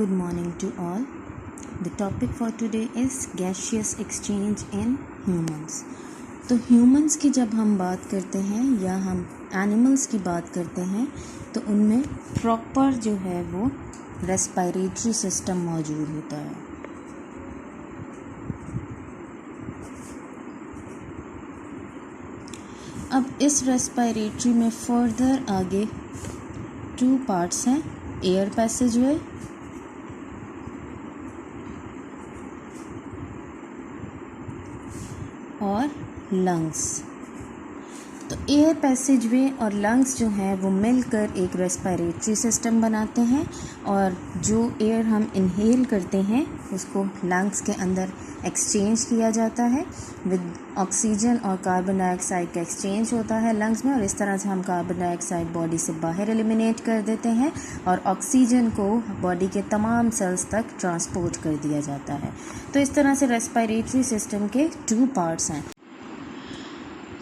Good morning to all. The topic for today is gaseous exchange in humans. तो humans की जब हम बात करते हैं या हम animals की बात करते हैं तो उनमें proper जो है वो respiratory system मौजूद होता है. अब इस respiratory में further आगे 2 parts हैं, air passageway और लंग्स. तो एयर पैसेजवे और लंग्स जो हैं वो मिलकर एक रेस्पिरेटरी सिस्टम बनाते हैं और जो एयर हम इनहेल करते हैं उसको लंग्स के अंदर एक्सचेंज किया जाता है. विद ऑक्सीजन और कार्बन डाइऑक्साइड का एक्सचेंज होता है लंग्स में और इस तरह से हम कार्बन डाइऑक्साइड बॉडी से बाहर एलिमिनेट कर देते हैं और ऑक्सीजन को बॉडी के तमाम सेल्स तक ट्रांसपोर्ट कर दिया जाता है. तो इस तरह से रेस्पिरेटरी सिस्टम के 2 पार्ट्स हैं.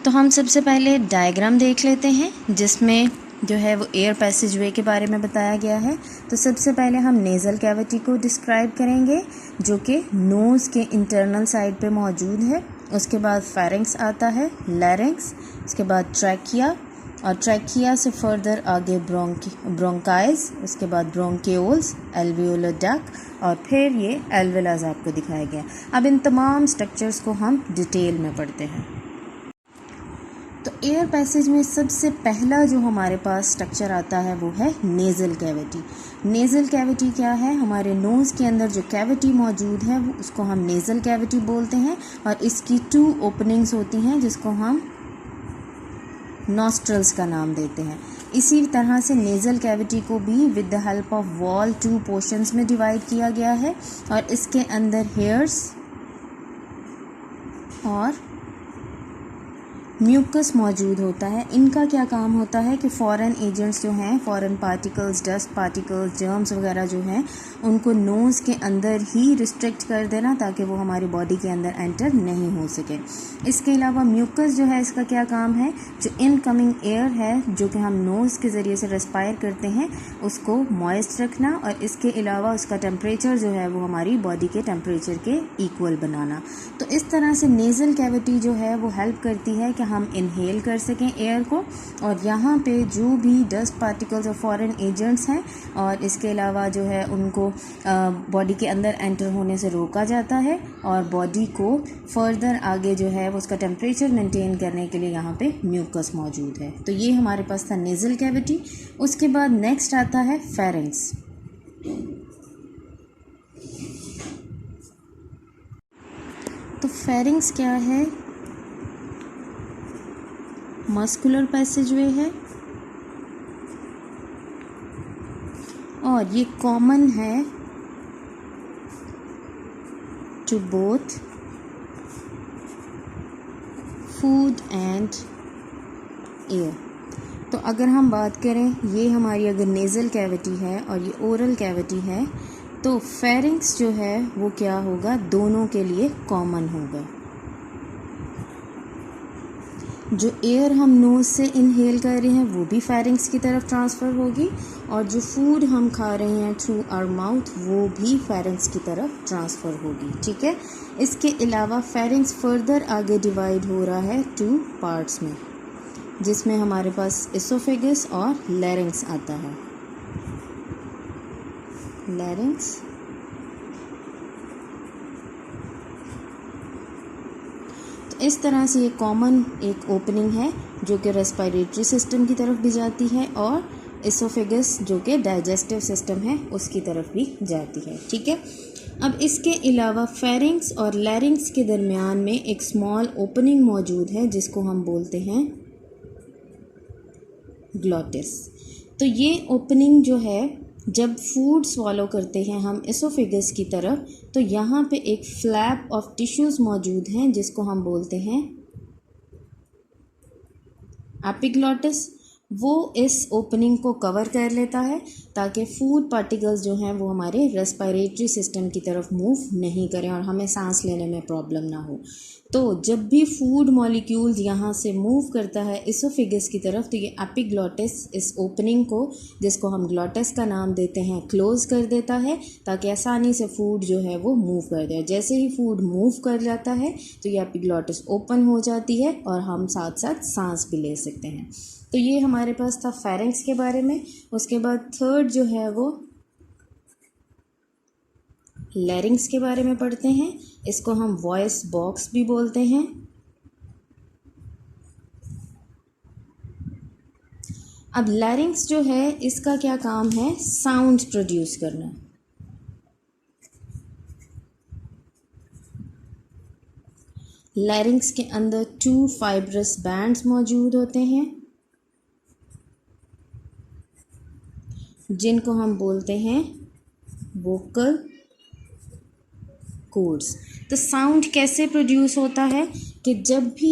तो हम सबसे पहले डायग्राम देख लेते हैं जिसमें जो है वो एयर पैसेजवे के बारे में बताया गया है. तो सबसे पहले हम नेज़ल कैविटी को डिस्क्राइब करेंगे जो कि नोज़ के इंटरनल साइड पे मौजूद है. उसके बाद फेरिंक्स आता है, लैरिंक्स, उसके बाद ट्रैकिया और ट्रैकिया से फर्दर आगे ब्रोंकाइल्स, उसके बाद ब्रोंकियोल्स, एल्वियोलर डक्ट और फिर ये एल्वेलास आपको दिखाया गया. अब इन तमाम स्ट्रक्चर्स को हम डिटेल में पढ़ते हैं. तो एयर पैसेज में सबसे पहला जो हमारे पास स्ट्रक्चर आता है वो है नेज़ल कैविटी. नेज़ल कैविटी क्या है? हमारे नोज़ के अंदर जो कैविटी मौजूद है वो उसको हम नेज़ल कैविटी बोलते हैं और इसकी 2 ओपनिंग्स होती हैं जिसको हम नॉस्ट्रल्स का नाम देते हैं. इसी तरह से नेज़ल कैविटी को भी with the help of wall 2 portions में डिवाइड किया गया है और इसके अंदर हेयर्स और म्यूकस मौजूद होता है. इनका क्या काम होता है कि फॉरेन एजेंट्स जो हैं, foreign particles, dust particles, germs वगैरह जो हैं उनको नोज़ के अंदर ही रिस्ट्रिक्ट कर देना ताकि वो हमारी बॉडी के अंदर एंटर नहीं हो सके. इसके अलावा म्यूकस जो है इसका क्या काम है? जो इनकमिंग एयर है जो कि हम नोज़ के ज़रिए से रेस्पायर करते हैं उसको मॉइस्ट रखना और इसके अलावा उसका टेम्परेचर जो है वो हमारी बॉडी के टेम्परेचर के इक्वल बनाना. तो इस तरह से नेज़ल कैविटी जो है वो हेल्प करती है कि हम इनहेल कर सकें एयर को और यहाँ पे जो भी डस्ट पार्टिकल्स और फॉरेन एजेंट्स हैं और इसके अलावा जो है उनको बॉडी के अंदर एंटर होने से रोका जाता है और बॉडी को फर्दर आगे जो है वो उसका टेम्परेचर मेंटेन करने के लिए यहाँ पे म्यूकस मौजूद है. तो ये हमारे पास था नेज़ल कैविटी. उसके बाद नेक्स्ट आता है फेरिंक्स. तो फेरिंक्स क्या है? मस्कुलर पैसेजवे है और ये कॉमन है to both food and air. तो अगर हम बात करें ये हमारी अगर नेज़ल कैविटी है और ये ओरल कैविटी है तो फेरिंक्स जो है वो क्या होगा? दोनों के लिए कॉमन होगा. जो एयर हम नोज़ से इनहेल कर रहे हैं वो भी फेरिंक्स की तरफ ट्रांसफ़र होगी और जो फूड हम खा रहे हैं थ्रू आवर माउथ वो भी फेरिंक्स की तरफ ट्रांसफ़र होगी. ठीक है. इसके अलावा फेरिंक्स फर्दर आगे डिवाइड हो रहा है 2 पार्ट्स में जिसमें हमारे पास एसोफेगस और लैरिंक्स आता है. लैरिंक्स इस तरह से ये कॉमन एक ओपनिंग है जो कि रेस्पिरेटरी सिस्टम की तरफ भी जाती है और एसोफेगस जो कि डाइजेस्टिव सिस्टम है उसकी तरफ भी जाती है. ठीक है. अब इसके अलावा फेरिंक्स और लैरिंक्स के दरमियान में एक स्मॉल ओपनिंग मौजूद है जिसको हम बोलते हैं ग्लॉटिस. तो ये ओपनिंग जो है जब फूड स्वॉलो करते हैं हम एसोफेगस की तरफ तो यहाँ पे एक फ्लैप ऑफ टिश्यूज़ मौजूद हैं जिसको हम बोलते हैं एपिग्लॉटिस. वो इस ओपनिंग को कवर कर लेता है ताकि फूड पार्टिकल्स जो हैं वो हमारे रेस्पिरेटरी सिस्टम की तरफ मूव नहीं करें और हमें सांस लेने में प्रॉब्लम ना हो. तो जब भी फूड मॉलिक्यूल्स यहाँ से मूव करता है इसोफेगस की तरफ, तो ये एपिग्लॉटिस इस ओपनिंग को, जिसको हम ग्लॉटिस का नाम देते हैं, क्लोज कर देता है ताकि आसानी से फूड जो है वो मूव कर दे। जैसे ही फूड मूव कर जाता है तो ये एपिग्लॉटिस ओपन हो जाती है और हम साथ साथ सांस भी ले सकते हैं। तो ये हमारे पास था फेरिंक्स के बारे में। उसके बाद थर्ड जो है वो लैरिंग्स के बारे में पढ़ते हैं। इसको हम वॉइस बॉक्स भी बोलते हैं। अब लैरिंग्स जो है इसका क्या काम है? साउंड प्रोड्यूस करना। लैरिंग्स के अंदर 2 फाइब्रस बैंड्स मौजूद होते हैं जिनको हम बोलते हैं वोकल कोड्स। तो साउंड कैसे प्रोड्यूस होता है कि जब भी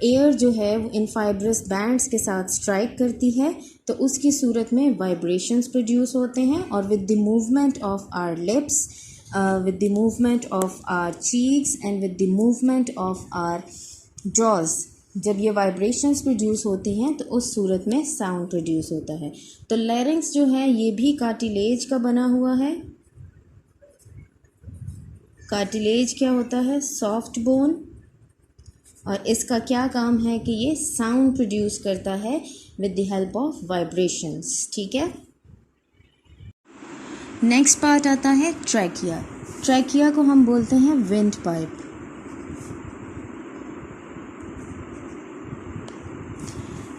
एयर जो है वो इन फाइब्रस बैंड्स के साथ स्ट्राइक करती है तो उसकी सूरत में वाइब्रेशंस प्रोड्यूस होते हैं, और with the movement of our lips, with the movement of our cheeks and with the movement of our jaws, जब ये वाइब्रेशंस प्रोड्यूस होती हैं तो उस सूरत में साउंड प्रोड्यूस होता है। तो लैरिंक्स जो है ये भी कार्टिलेज का बना हुआ है। कार्टिलेज क्या होता है? Soft bone. और इसका क्या काम है कि ये साउंड प्रोड्यूस करता है with the help of vibrations. ठीक है। नेक्स्ट पार्ट आता है ट्रैकिया। ट्रैकिया को हम बोलते हैं विंड पाइप।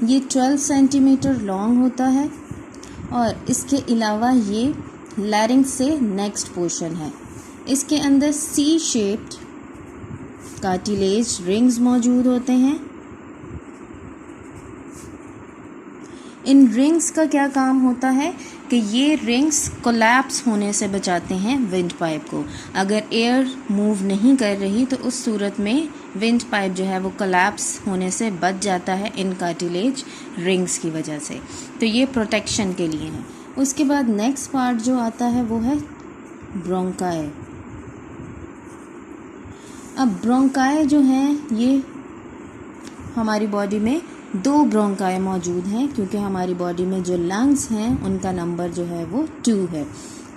ये 12 सेंटीमीटर लॉन्ग होता है और इसके अलावा ये लैरिंक्स से नेक्स्ट पोर्शन है। इसके अंदर सी शेप्ड कार्टिलेज रिंग्स मौजूद होते हैं। इन रिंग्स का क्या काम होता है कि ये रिंग्स कोलैप्स होने से बचाते हैं विंड पाइप को। अगर एयर मूव नहीं कर रही तो उस सूरत में विंड पाइप जो है वो कोलैप्स होने से बच जाता है इन कार्टिलेज रिंग्स की वजह से। तो ये प्रोटेक्शन के लिए है। उसके बाद नेक्स्ट पार्ट जो आता है वो है ब्रोंकाई। अब ब्रोंकाई जो हैं ये हमारी बॉडी में 2 ब्रोंकाई मौजूद हैं, क्योंकि हमारी बॉडी में जो लंग्स हैं उनका नंबर जो है वो 2 है।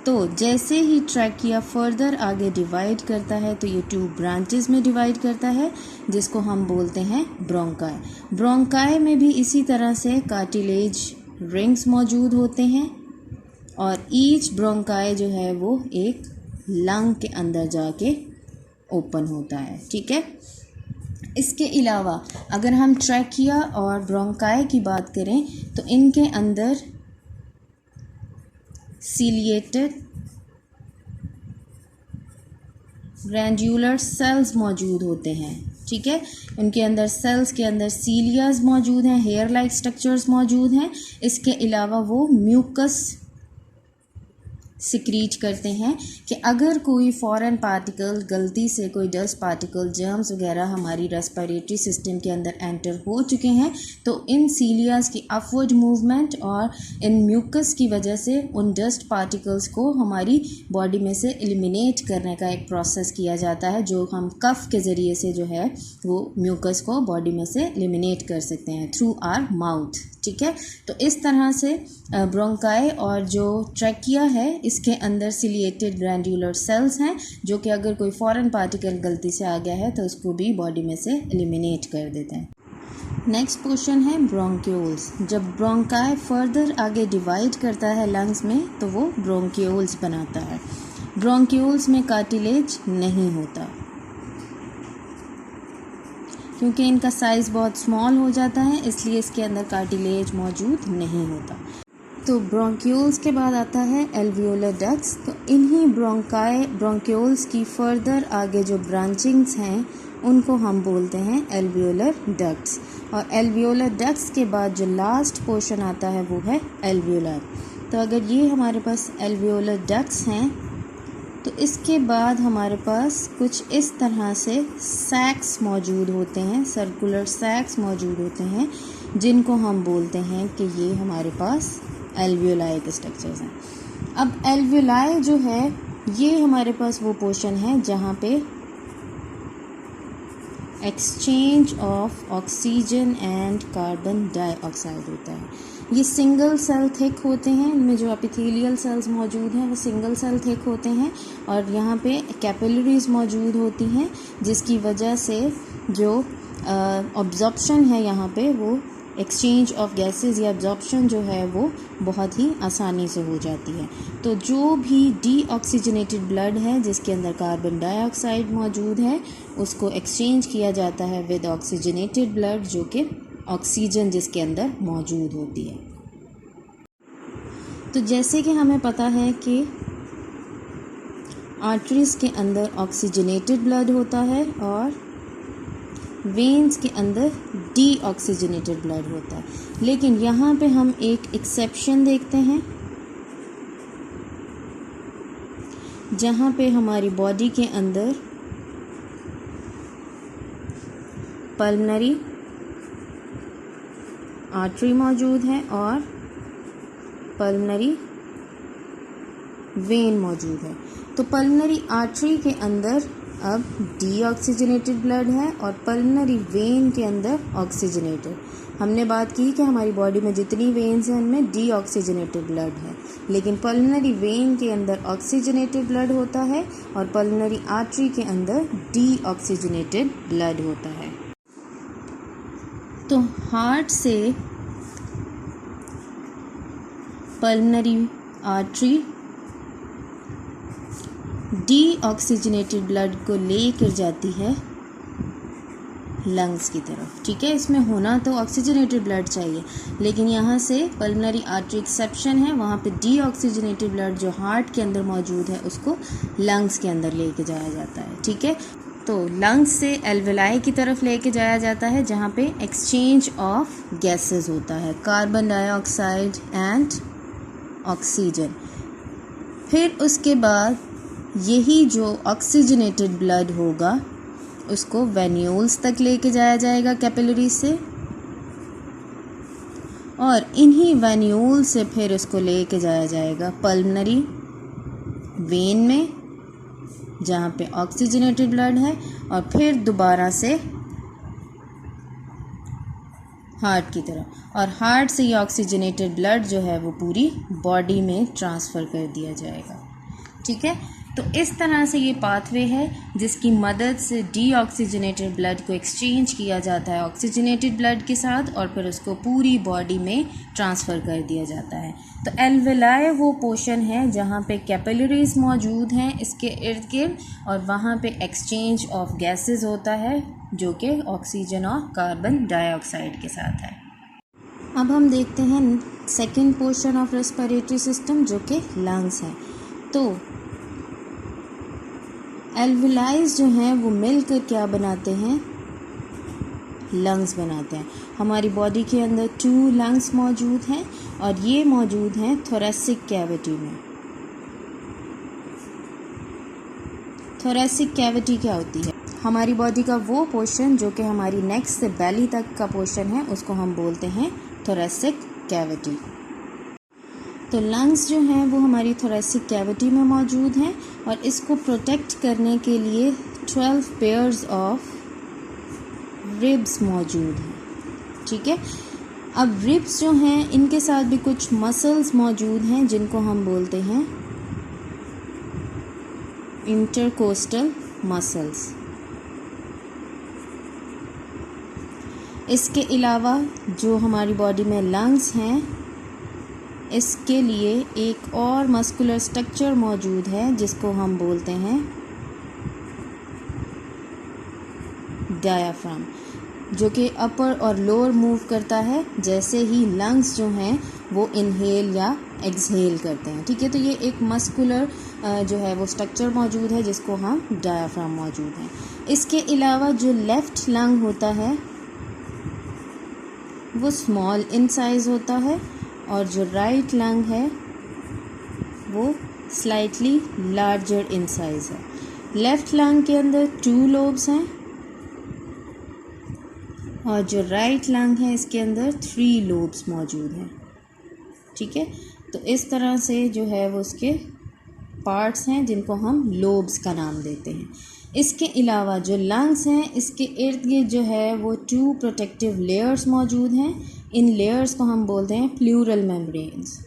तो जैसे ही ट्रैकिया फर्दर आगे डिवाइड करता है तो ये 2 ब्रांचेस में डिवाइड करता है जिसको हम बोलते हैं ब्रोंकाई। ब्रोंकाई में भी इसी तरह से कार्टिलेज रिंग्स मौजूद होते हैं और ईच ब्रोंकाई जो है वो एक लंग के अंदर जाके ओपन होता है। ठीक है। इसके अलावा अगर हम ट्रैकिया और ब्रोंकाई की बात करें तो इनके अंदर सीलिएटेड ग्रैंड्यूलर सेल्स मौजूद होते हैं। ठीक है। उनके अंदर सेल्स के अंदर सीलियाज मौजूद हैं, हेयर लाइक स्ट्रक्चर्स मौजूद हैं। इसके अलावा वो म्यूकस सिक्रीट करते हैं कि अगर कोई फॉरेन पार्टिकल, गलती से कोई डस्ट पार्टिकल, जर्म्स वगैरह हमारी रेस्पिरेटरी सिस्टम के अंदर एंटर हो चुके हैं तो इन सीलियाज की अपवर्ड मूवमेंट और इन म्यूकस की वजह से उन डस्ट पार्टिकल्स को हमारी बॉडी में से एलिमिनेट करने का एक प्रोसेस किया जाता है, जो हम कफ के ज़रिए से जो है वो म्यूकस को बॉडी में से एलिमिनेट कर सकते हैं थ्रू आवर माउथ। ठीक है। तो इस तरह से ब्रोंकाई और जो ट्रैकिया है इसके अंदर सिलिएटेड ग्रैंड्यूलर सेल्स हैं जो कि अगर कोई फॉरेन पार्टिकल गलती से आ गया है तो उसको भी बॉडी में से एलिमिनेट कर देते हैं। नेक्स्ट क्वेश्चन है ब्रोंक्यूल्स। जब ब्रोंकाई फर्दर आगे डिवाइड करता है लंग्स में तो वो ब्रोंक्यूल्स बनाता है। ब्रोंक्यूल्स में कार्टिलेज नहीं होता क्योंकि इनका साइज़ बहुत स्मॉल हो जाता है, इसलिए इसके अंदर कार्टिलेज मौजूद नहीं होता। तो ब्रोंक्यूल्स के बाद आता है एल्वियोलर डक्ट्स। तो इन्हीं ब्रोंक्यूल्स की फर्दर आगे जो ब्रांचिंग्स हैं उनको हम बोलते हैं एल्वियोलर डक्ट्स। और एल्वियोलर डक्ट्स के बाद जो लास्ट पोर्शन आता है वो है एल्वियोलर। तो अगर ये हमारे पास एल्वियोलर डक्ट्स हैं तो इसके बाद हमारे पास कुछ इस तरह से सैक्स मौजूद होते हैं, सर्कुलर सैक्स मौजूद होते हैं जिनको हम बोलते हैं कि ये हमारे पास एल्वियोलाई के स्ट्रक्चर्स हैं। अब एल्वियोलाई जो है ये हमारे पास वो पोर्शन है जहाँ पे exchange of oxygen and carbon dioxide होता है। ये सिंगल सेल थिक होते हैं, इनमें जो एपिथेलियल सेल्स मौजूद हैं वो सिंगल सेल थिक होते हैं और यहाँ पे कैपिलरीज मौजूद होती हैं, जिसकी वजह से जो अब्जॉर्प्शन है यहाँ पे वो एक्सचेंज ऑफ गैसेस या अब्जॉर्प्शन जो है वो बहुत ही आसानी से हो जाती है। तो जो भी डीऑक्सीजनेटेड ब्लड है जिसके अंदर कार्बन डाइऑक्साइड मौजूद है उसको एक्सचेंज किया जाता है विद ऑक्सीजनेटेड ब्लड, जो कि ऑक्सीजन जिसके अंदर मौजूद होती है। तो जैसे कि हमें पता है कि आर्टरीज के अंदर ऑक्सीजनेटेड ब्लड होता है और वेन्स के अंदर डीऑक्सीजनेटेड ब्लड होता है, लेकिन यहाँ पे हम एक एक्सेप्शन देखते हैं जहाँ पे हमारी बॉडी के अंदर पल्मनरी आर्टरी मौजूद है और पल्मनरी वेन मौजूद है। तो पल्मनरी आर्टरी के अंदर अब डीऑक्सीजनेटेड ब्लड है और पल्मनरी वेन के अंदर ऑक्सीजनेटेड। हमने बात की कि हमारी बॉडी में जितनी वेन्स हैं उनमें डीऑक्सीजनेटेड ब्लड है, लेकिन पल्मनरी वेन के अंदर ऑक्सीजनेटेड ब्लड होता है और पल्मनरी आर्टरी के अंदर डीऑक्सीजनेटेड ब्लड होता है। तो हार्ट से पल्मनरी आर्टरी डीऑक्सीजनेटेड ब्लड को लेकर जाती है लंग्स की तरफ। ठीक है, इसमें होना तो ऑक्सीजनेटेड ब्लड चाहिए, लेकिन यहाँ से पल्मनरी आर्टरी एक्सेप्शन है, वहाँ पे डीऑक्सीजनेटेड ब्लड जो हार्ट के अंदर मौजूद है उसको लंग्स के अंदर लेके जाया जाता है। ठीक है, तो लंग्स से एल्वेलाई की तरफ लेके जाया जाता है जहाँ पे एक्सचेंज ऑफ गैसेस होता है, कार्बन डाइऑक्साइड एंड ऑक्सीजन। फिर उसके बाद यही जो ऑक्सीजनेटेड ब्लड होगा उसको वेन्यूल्स तक लेके जाया जाएगा कैपिलरी से, और इन्हीं वेन्यूल से फिर उसको लेके जाया जाएगा पल्मनरी वेन में जहाँ पे ऑक्सीजनेटेड ब्लड है, और फिर दोबारा से हार्ट की तरफ, और हार्ट से ये ऑक्सीजनेटेड ब्लड जो है वो पूरी बॉडी में ट्रांसफ़र कर दिया जाएगा। ठीक है, तो इस तरह से ये पाथवे है जिसकी मदद से डीऑक्सीजनेटेड ब्लड को एक्सचेंज किया जाता है ऑक्सीजनेटेड ब्लड के साथ और फिर उसको पूरी बॉडी में ट्रांसफ़र कर दिया जाता है। तो एल्वेलाई वो पोर्शन है जहाँ पे कैपिलरीज मौजूद हैं इसके इर्द गिर्द, और वहाँ पे एक्सचेंज ऑफ गैसेस होता है जो कि ऑक्सीजन और कार्बन डाइऑक्साइड के साथ है। अब हम देखते हैं second portion of respiratory system जो कि लंग्स है। तो एल्वेलाइज जो हैं वो मिलकर क्या बनाते हैं, लंग्स बनाते हैं। हमारी बॉडी के अंदर 2 लंग्स मौजूद हैं और ये मौजूद हैं थोरेसिक कैविटी में। थोरेसिक कैविटी क्या होती है, हमारी बॉडी का वो पोर्शन जो कि हमारी नेक से बेली तक का पोर्शन है उसको हम बोलते हैं थोरेसिक कैविटी। तो लंग्स जो हैं वो हमारी थोरेसिक कैविटी में मौजूद हैं और इसको प्रोटेक्ट करने के लिए 12 पेयर्स ऑफ रिब्स मौजूद हैं। ठीक है, अब रिब्स जो हैं इनके साथ भी कुछ मसल्स मौजूद हैं जिनको हम बोलते हैं इंटरकोस्टल मसल्स। इसके अलावा जो हमारी बॉडी में लंग्स हैं इसके लिए एक और मस्कुलर स्ट्रक्चर मौजूद है जिसको हम बोलते हैं डायाफ्राम, जो कि अपर और लोअर मूव करता है जैसे ही लंग्स जो हैं वो इनहेल या एक्सहेल करते हैं। ठीक है, तो ये एक मस्कुलर जो है वो स्ट्रक्चर मौजूद है जिसको हम डायाफ्राम मौजूद हैं। इसके अलावा जो लेफ़्ट लंग होता है वो स्मॉल इन साइज़ होता है और जो राइट लंग है वो स्लाइटली लार्जर इन साइज़ है। लेफ़्ट लंग के अंदर 2 लोब्स हैं और जो राइट लंग है इसके अंदर 3 लोब्स मौजूद हैं। ठीक है, तो इस तरह से जो है वो उसके पार्ट्स हैं जिनको हम लोब्स का नाम देते हैं। इसके अलावा जो लंग्स हैं इसके इर्द गिर्द जो है वो 2 प्रोटेक्टिव लेयर्स मौजूद हैं। इन लेयर्स को हम बोलते हैं प्लूरल मेम्ब्रेन्स।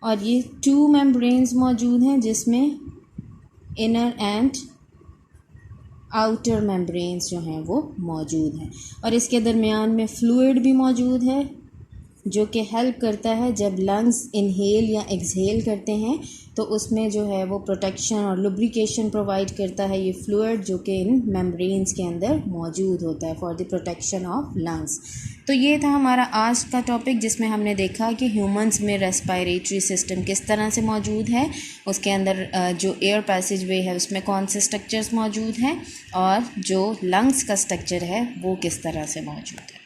और ये 2 मेम्ब्रेन्स मौजूद हैं जिसमें इनर एंड आउटर मेम्ब्रेन्स जो हैं वो मौजूद हैं। और इसके दरमियान में फ्लूइड भी मौजूद है जो कि हेल्प करता है जब लंग्स इनहेल या एक्सहेल करते हैं तो उसमें जो है वो प्रोटेक्शन और लुब्रिकेशन प्रोवाइड करता है ये फ्लूइड जो कि इन मेम्ब्रेन्स के अंदर मौजूद होता है for the protection of lungs. तो ये था हमारा आज का टॉपिक जिसमें हमने देखा कि ह्यूमंस में रेस्पिरेटरी सिस्टम किस तरह से मौजूद है, उसके अंदर जो एयर पैसेज वे है उसमें कौन से स्ट्रक्चर्स मौजूद हैं और जो लंग्स का स्ट्रक्चर है वो किस तरह से मौजूद है।